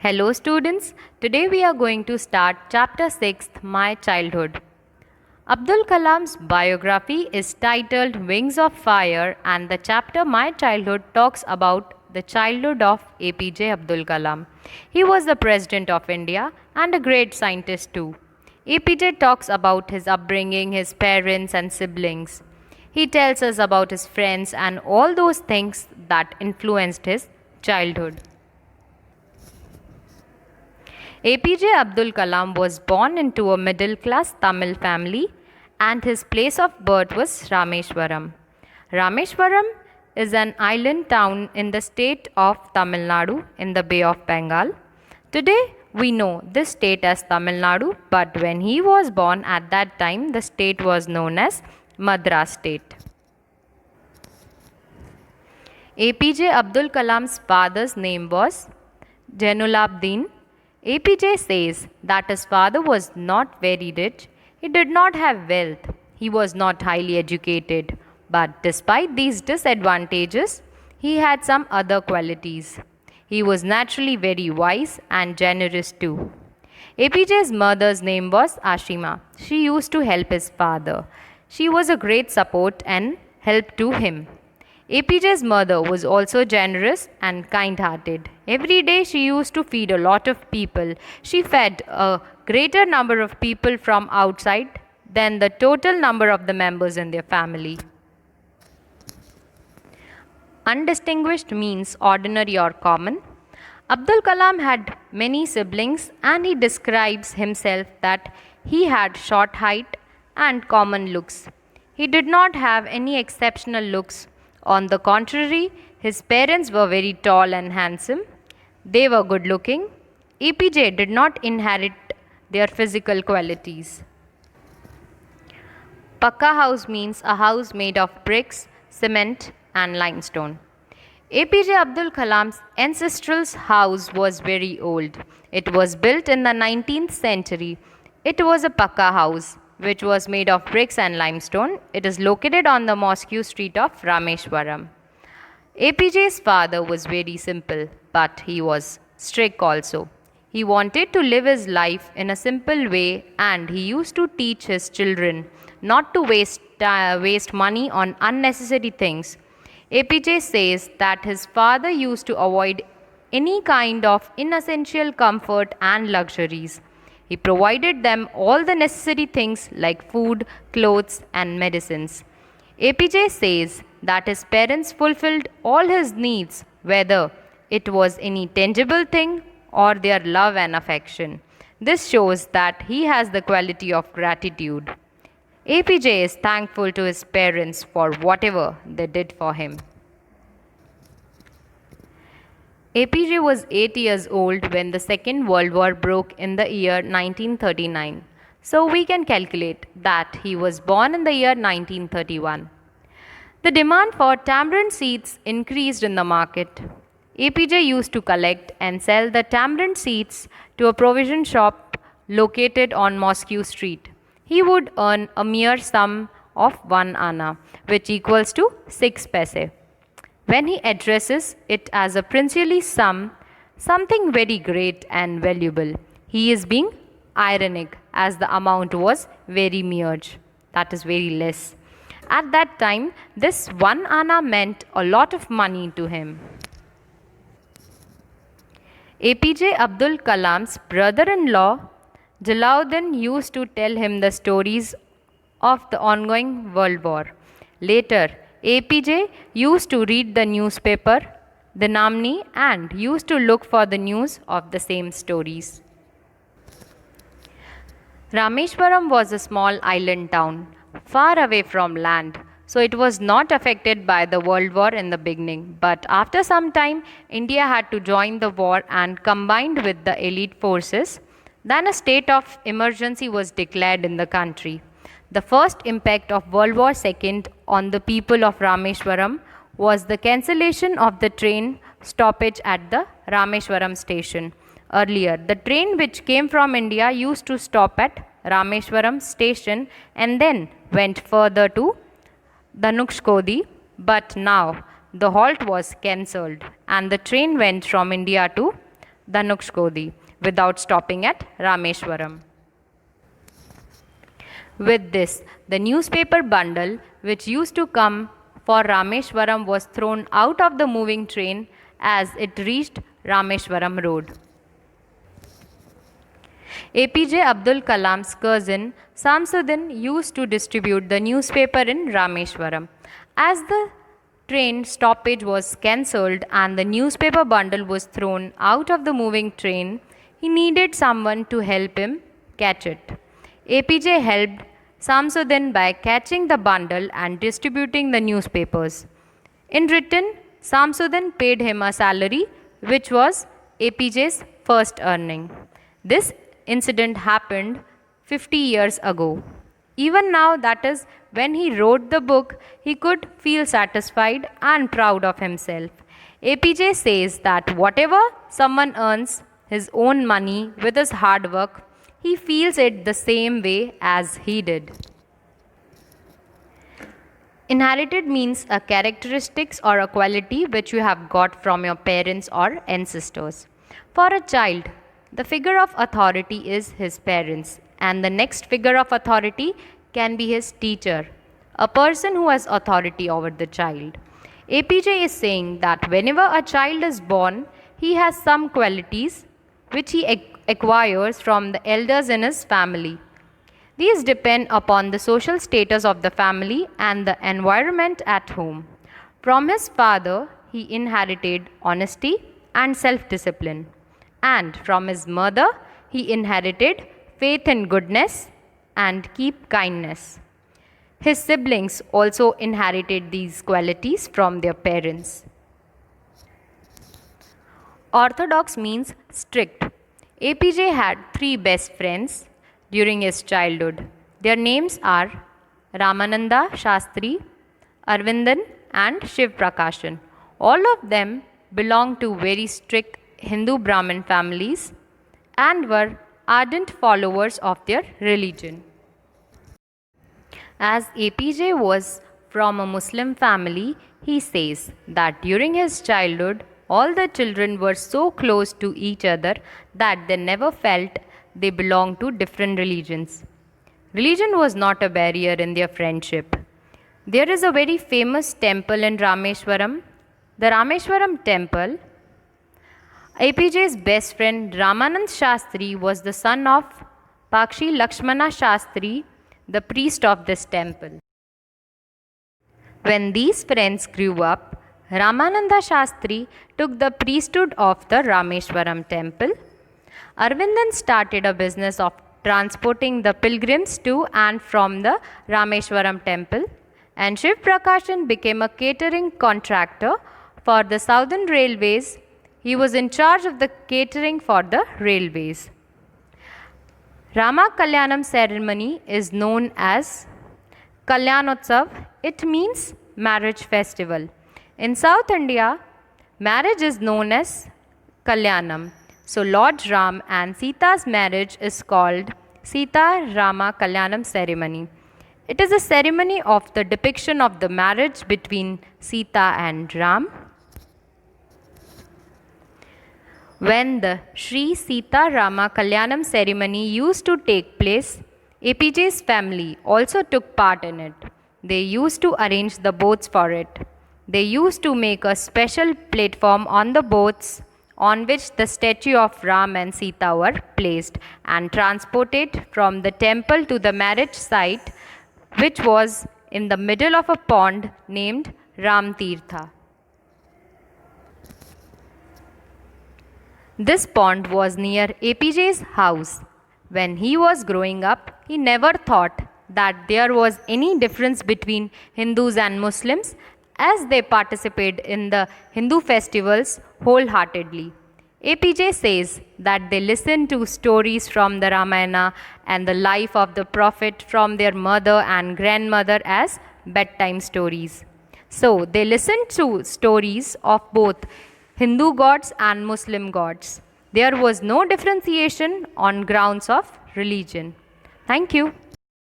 Hello students, today we are going to start chapter 6, My Childhood. Abdul Kalam's biography is titled Wings of Fire and the chapter My Childhood talks about the childhood of APJ Abdul Kalam. He was the President of India and a great scientist too. APJ talks about his upbringing, his parents and siblings. He tells us about his friends and all those things that influenced his childhood. APJ Abdul Kalam was born into a middle class Tamil family and his place of birth was Rameshwaram. Rameshwaram is an island town in the state of Tamil Nadu in the Bay of Bengal. Today we know this state as Tamil Nadu, but when he was born at that time the state was known as Madras state. APJ Abdul Kalam's father's name was Jainulabdin. APJ says that his father was not very rich, he did not have wealth, he was not highly educated, but despite these disadvantages, he had some other qualities. He was naturally very wise and generous too. APJ's mother's name was Ashima. She used to help his father. She was a great support and help to him. APJ's mother was also generous and kind hearted. Every day she used to feed a lot of people. She fed a greater number of people from outside than the total number of the members in their family. Undistinguished means ordinary or common. Abdul Kalam had many siblings and he describes himself that he had short height and common looks. He did not have any exceptional looks. On the contrary, his parents were very tall and handsome. They were good looking. APJ did not inherit their physical qualities. Pakka house means a house made of bricks, cement and limestone. APJ Abdul Kalam's ancestral house was very old. It was built in the 19th century. It was a Pakka house which was made of bricks and limestone. It is located on the Mosque Street of Rameshwaram. APJ's father was very simple, but he was strict also. He wanted to live his life in a simple way and he used to teach his children not to waste money on unnecessary things. APJ says that his father used to avoid any kind of inessential comfort and luxuries. He provided them all the necessary things like food, clothes, and medicines. APJ says that his parents fulfilled all his needs, whether it was any tangible thing or their love and affection. This shows that he has the quality of gratitude. APJ is thankful to his parents for whatever they did for him. APJ was 8 years old when the Second World War broke in the year 1939. So we can calculate that he was born in the year 1931. The demand for tamarind seeds increased in the market. APJ used to collect and sell the tamarind seeds to a provision shop located on Mosque Street. He would earn a mere sum of 1 anna, which equals to 6 paise. When he addresses it as a princely sum, something very great and valuable, he is being ironic as the amount was very mere, that is very less. At that time, this 1 anna meant a lot of money to him. APJ Abdul Kalam's brother-in-law, Jalauddin, used to tell him the stories of the ongoing World War. Later, APJ used to read the newspaper, the Namni, and used to look for the news of the same stories. Rameshwaram was a small island town, far away from land, so it was not affected by the World War in the beginning. But after some time, India had to join the war and combined with the elite forces. Then a state of emergency was declared in the country. The first impact of World War II on the people of Rameshwaram was the cancellation of the train stoppage at the Rameshwaram station. Earlier, the train which came from India used to stop at Rameshwaram station and then went further to Dhanushkodi, but now the halt was cancelled and the train went from India to Dhanushkodi without stopping at Rameshwaram. With this, the newspaper bundle which used to come for Rameshwaram was thrown out of the moving train as it reached Rameshwaram road. APJ Abdul Kalam's cousin Samsuddin used to distribute the newspaper in Rameshwaram. As the train stoppage was cancelled and the newspaper bundle was thrown out of the moving train, he needed someone to help him catch it. APJ helped Samsuddin by catching the bundle and distributing the newspapers. In return, Samsuddin paid him a salary which was APJ's first earning. This incident happened 50 years ago. Even now, that is, when he wrote the book, he could feel satisfied and proud of himself. APJ says that whatever someone earns his own money with his hard work, he feels it the same way as he did. Inherited means a characteristics or a quality which you have got from your parents or ancestors. For a child, the figure of authority is his parents, and the next figure of authority can be his teacher, a person who has authority over the child. APJ is saying that whenever a child is born, he has some qualities which he acquires from the elders in his family. These depend upon the social status of the family and the environment at home. From his father, he inherited honesty and self discipline, and from his mother, he inherited faith in goodness and keep kindness. His siblings also inherited these qualities from their parents. Orthodox means strict. APJ had three best friends during his childhood. Their names are Ramananda Shastri, Arvindan, and Shiv Prakashan. All of them belonged to very strict Hindu Brahmin families and were ardent followers of their religion. As APJ was from a Muslim family, he says that during his childhood, all the children were so close to each other that they never felt they belonged to different religions. Religion was not a barrier in their friendship. There is a very famous temple in Rameshwaram, the Rameshwaram temple. APJ's best friend Ramanand Shastri was the son of Pakshi Lakshmana Shastri, the priest of this temple. When these friends grew up, Ramananda Shastri took the priesthood of the Rameshwaram temple. Arvindan started a business of transporting the pilgrims to and from the Rameshwaram temple, and Shiv Prakashan became a catering contractor for the Southern Railways. He was in charge of the catering for the railways. Rama Kalyanam ceremony is known as Kalyanotsav. It means marriage festival. In South India, marriage is known as Kalyanam. So Lord Ram and Sita's marriage is called Sita Rama Kalyanam ceremony. It is a ceremony of the depiction of the marriage between Sita and Ram. When the Sri Sita Rama Kalyanam ceremony used to take place, APJ's family also took part in it. They used to arrange the boats for it. They used to make a special platform on the boats on which the statue of Ram and Sita were placed and transported from the temple to the marriage site, which was in the middle of a pond named Ram Tirtha. This pond was near APJ's house. When he was growing up, he never thought that there was any difference between Hindus and Muslims, as they participate in the Hindu festivals wholeheartedly. APJ says that they listen to stories from the Ramayana and the life of the Prophet from their mother and grandmother as bedtime stories. So they listen to stories of both Hindu gods and Muslim gods. There was no differentiation on grounds of religion. Thank you.